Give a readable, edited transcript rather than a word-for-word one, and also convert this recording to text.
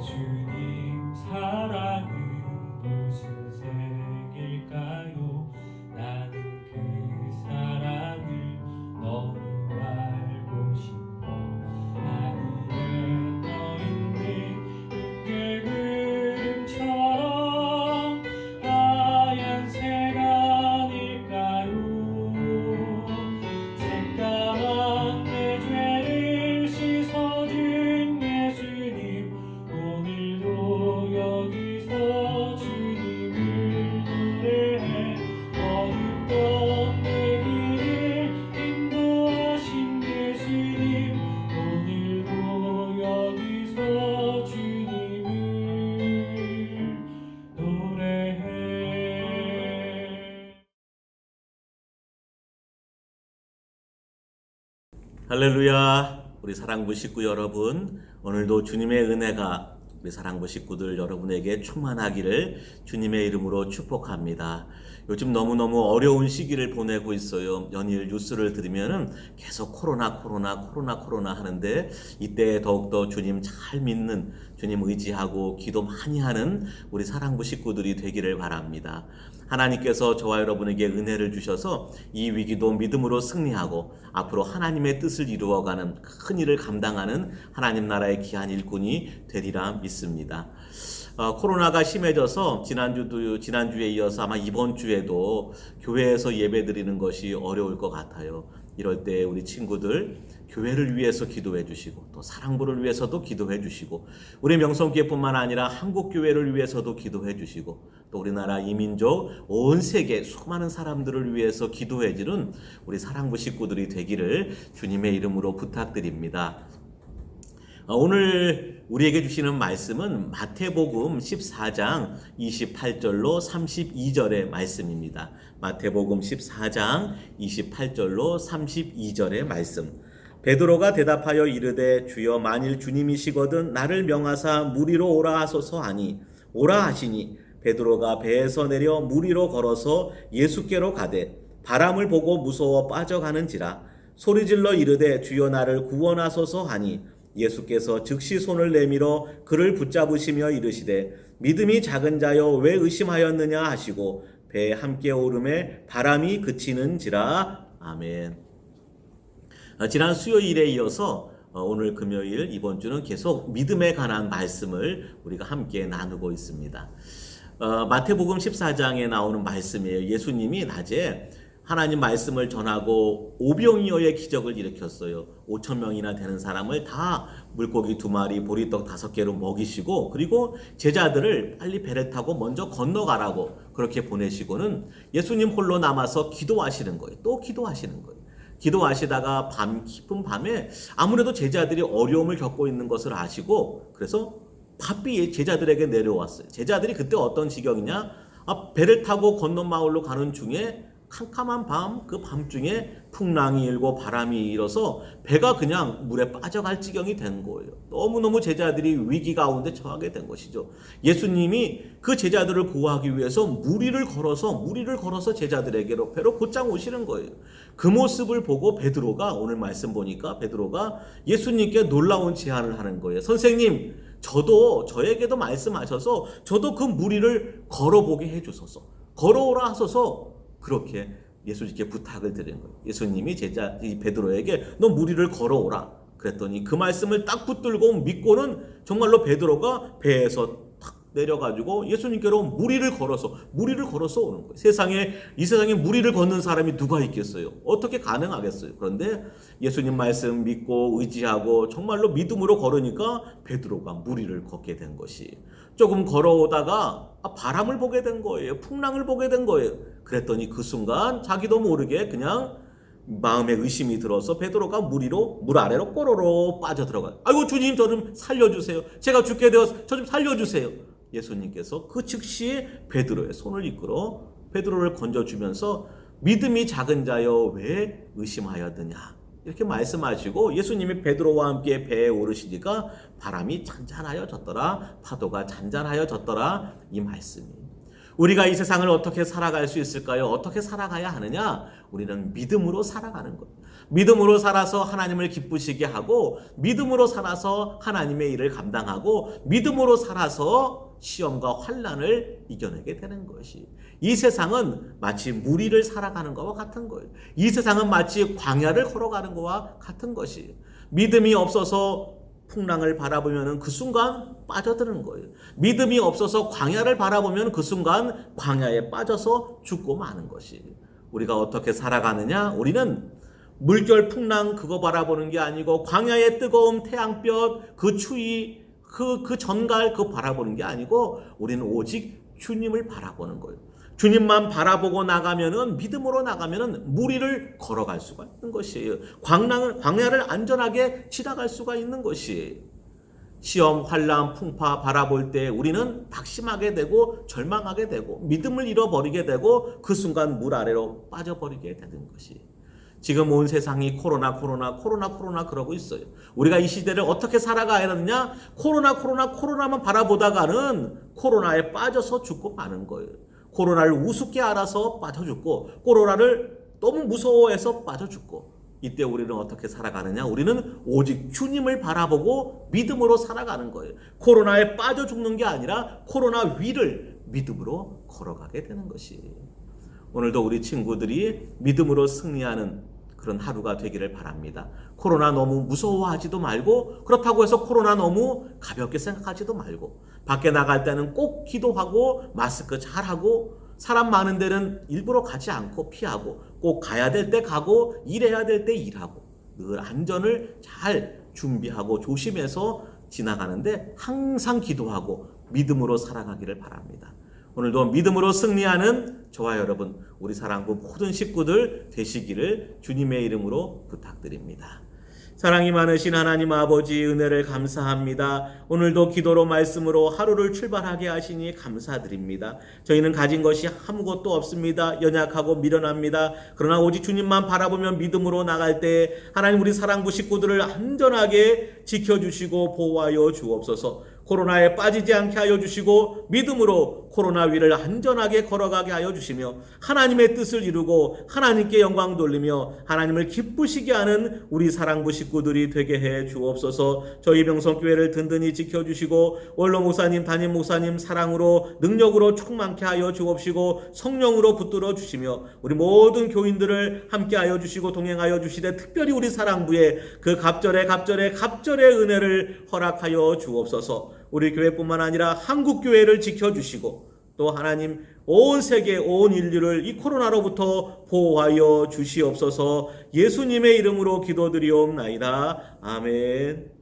주님 사랑은 무슨 색일까요? 나는 그 사랑을 너무 알고 싶어. 하늘에 떠있는 은계금처럼 하얀색 아닐까요? 새까만 내 죄를 씻어준 예수님, 오늘도 여기서 주님을 노래해. 어둡던 내 길을 인도하신 예수님, 오늘도 여기서 주님을 노래해. 할렐루야. 우리 사랑부 식구 여러분, 오늘도 주님의 은혜가 우리 사랑부 식구들 여러분에게 충만하기를 주님의 이름으로 축복합니다. 요즘 너무너무 어려운 시기를 보내고 있어요. 연일 뉴스를 들으면은 계속 코로나 하는데, 이때 더욱더 주님 잘 믿는, 주님 의지하고 기도 많이 하는 우리 사랑부 식구들이 되기를 바랍니다. 하나님께서 저와 여러분에게 은혜를 주셔서 이 위기도 믿음으로 승리하고 앞으로 하나님의 뜻을 이루어가는 큰 일을 감당하는 하나님 나라의 귀한 일꾼이 되리라 믿습니다. 코로나가 심해져서 지난주에 이어서 아마 이번 주에도 교회에서 예배드리는 것이 어려울 것 같아요. 이럴 때 우리 친구들 교회를 위해서 기도해 주시고, 또 사랑부를 위해서도 기도해 주시고, 우리 명성교회뿐만 아니라 한국교회를 위해서도 기도해 주시고, 또 우리나라 이민족 온 세계 수많은 사람들을 위해서 기도해 주는 우리 사랑부 식구들이 되기를 주님의 이름으로 부탁드립니다. 오늘 우리에게 주시는 말씀은 마태복음 14장 28절로 32절의 말씀입니다. 마태복음 14장 28절로 32절의 말씀. 베드로가 대답하여 이르되 주여 만일 주님이시거든 나를 명하사 물 위로 오라 하소서 하니 오라 하시니 베드로가 배에서 내려 물 위로 걸어서 예수께로 가되 바람을 보고 무서워 빠져가는지라 소리질러 이르되 주여 나를 구원하소서 하니 예수께서 즉시 손을 내밀어 그를 붙잡으시며 이르시되 믿음이 작은 자여 왜 의심하였느냐 하시고 배에 함께 오름에 바람이 그치는지라. 아멘. 지난 수요일에 이어서 오늘 금요일 이번 주는 계속 믿음에 관한 말씀을 우리가 함께 나누고 있습니다. 마태복음 14장에 나오는 말씀이에요. 예수님이 낮에 하나님 말씀을 전하고 오병이어의 기적을 일으켰어요. 5,000명이나 되는 사람을 다 물고기 2마리, 보리떡 5개로 먹이시고, 그리고 제자들을 빨리 배를 타고 먼저 건너가라고 그렇게 보내시고는 예수님 홀로 남아서 기도하시는 거예요. 또 기도하시는 거예요. 기도하시다가 깊은 밤에 아무래도 제자들이 어려움을 겪고 있는 것을 아시고, 그래서 바삐 제자들에게 내려왔어요. 제자들이 그때 어떤 지경이냐? 배를 타고 건너 마을로 가는 중에 캄캄한 밤, 그 밤중에 풍랑이 일고 바람이 일어서 배가 그냥 물에 빠져갈 지경이 된 거예요. 너무너무 제자들이 위기 가운데 처하게 된 것이죠. 예수님이 그 제자들을 구하기 위해서 물 위를 걸어서 제자들에게로 배로 곧장 오시는 거예요. 그 모습을 보고 베드로가, 오늘 말씀 보니까 베드로가 예수님께 놀라운 제안을 하는 거예요. 선생님, 저에게도 말씀하셔서 저도 그 물 위를 걸어보게 해주소서. 걸어오라 하소서. 그렇게 예수님께 부탁을 드린 거예요. 예수님이 베드로에게 너 물 위를 걸어오라 그랬더니 그 말씀을 딱 붙들고 믿고는 정말로 베드로가 배에서 탁 내려가지고 예수님께로 물 위를 걸어서 오는 거예요. 이 세상에 물 위를 걷는 사람이 누가 있겠어요? 어떻게 가능하겠어요? 그런데 예수님 말씀 믿고 의지하고 정말로 믿음으로 걸으니까 베드로가 물 위를 걷게 된 것이, 조금 걸어오다가 바람을 보게 된 거예요. 풍랑을 보게 된 거예요. 그랬더니 그 순간 자기도 모르게 그냥 마음에 의심이 들어서 베드로가 물 아래로 꼬로로 빠져들어가요. 아이고 주님, 저 좀 살려주세요. 제가 죽게 되어서 저 좀 살려주세요. 예수님께서 그 즉시 베드로의 손을 이끌어 베드로를 건져주면서 믿음이 작은 자여 왜 의심하였느냐 이렇게 말씀하시고, 예수님이 베드로와 함께 배에 오르시니까 바람이 잔잔하여졌더라, 파도가 잔잔하여졌더라, 이 말씀이. 우리가 이 세상을 어떻게 살아갈 수 있을까요? 어떻게 살아가야 하느냐? 우리는 믿음으로 살아가는 것. 믿음으로 살아서 하나님을 기쁘시게 하고, 믿음으로 살아서 하나님의 일을 감당하고, 믿음으로 살아서 시험과 환난을 이겨내게 되는 것이, 이 세상은 마치 무리를 살아가는 것과 같은 거예요. 이 세상은 마치 광야를 걸어가는 것과 같은 것이, 믿음이 없어서 풍랑을 바라보면 그 순간 빠져드는 거예요. 믿음이 없어서 광야를 바라보면 그 순간 광야에 빠져서 죽고 마는 것이, 우리가 어떻게 살아가느냐? 우리는 물결 풍랑 그거 바라보는 게 아니고, 광야의 뜨거움, 태양볕, 그 추위, 그 전갈 그거 바라보는 게 아니고, 우리는 오직 주님을 바라보는 거예요. 주님만 바라보고 나가면은, 믿음으로 나가면은 무리를 걸어갈 수가 있는 것이에요. 광야를 안전하게 지나갈 수가 있는 것이에요. 시험, 환난, 풍파 바라볼 때 우리는 낙심하게 되고 절망하게 되고 믿음을 잃어버리게 되고 그 순간 물 아래로 빠져버리게 되는 것이, 지금 온 세상이 코로나 그러고 있어요. 우리가 이 시대를 어떻게 살아가야 하느냐? 코로나만 바라보다가는 코로나에 빠져서 죽고 마는 거예요. 코로나를 우습게 알아서 빠져 죽고, 코로나를 너무 무서워해서 빠져 죽고, 이때 우리는 어떻게 살아가느냐? 우리는 오직 주님을 바라보고 믿음으로 살아가는 거예요. 코로나에 빠져 죽는 게 아니라 코로나 위를 믿음으로 걸어가게 되는 것이, 오늘도 우리 친구들이 믿음으로 승리하는 그런 하루가 되기를 바랍니다. 코로나 너무 무서워하지도 말고, 그렇다고 해서 코로나 너무 가볍게 생각하지도 말고, 밖에 나갈 때는 꼭 기도하고 마스크 잘하고, 사람 많은 데는 일부러 가지 않고 피하고, 꼭 가야 될 때 가고 일해야 될 때 일하고, 늘 안전을 잘 준비하고 조심해서 지나가는데 항상 기도하고 믿음으로 살아가기를 바랍니다. 오늘도 믿음으로 승리하는 저와 여러분, 우리 사랑부 모든 식구들 되시기를 주님의 이름으로 부탁드립니다. 사랑이 많으신 하나님 아버지, 은혜를 감사합니다. 오늘도 기도로 말씀으로 하루를 출발하게 하시니 감사드립니다. 저희는 가진 것이 아무것도 없습니다. 연약하고 미련합니다. 그러나 오직 주님만 바라보며 믿음으로 나갈 때 하나님, 우리 사랑부 식구들을 안전하게 지켜주시고 보호하여 주옵소서. 코로나에 빠지지 않게 하여 주시고 믿음으로 코로나 위를 안전하게 걸어가게 하여 주시며, 하나님의 뜻을 이루고 하나님께 영광 돌리며 하나님을 기쁘시게 하는 우리 사랑부 식구들이 되게 해 주옵소서. 저희 명성교회를 든든히 지켜주시고 원로 목사님, 담임 목사님 사랑으로 능력으로 충만케 하여 주옵시고 성령으로 붙들어 주시며 우리 모든 교인들을 함께 하여 주시고 동행하여 주시되, 특별히 우리 사랑부에 그 갑절의 은혜를 허락하여 주옵소서. 우리 교회뿐만 아니라 한국 교회를 지켜주시고, 또 하나님 온 세계 온 인류를 이 코로나로부터 보호하여 주시옵소서. 예수님의 이름으로 기도드리옵나이다. 아멘.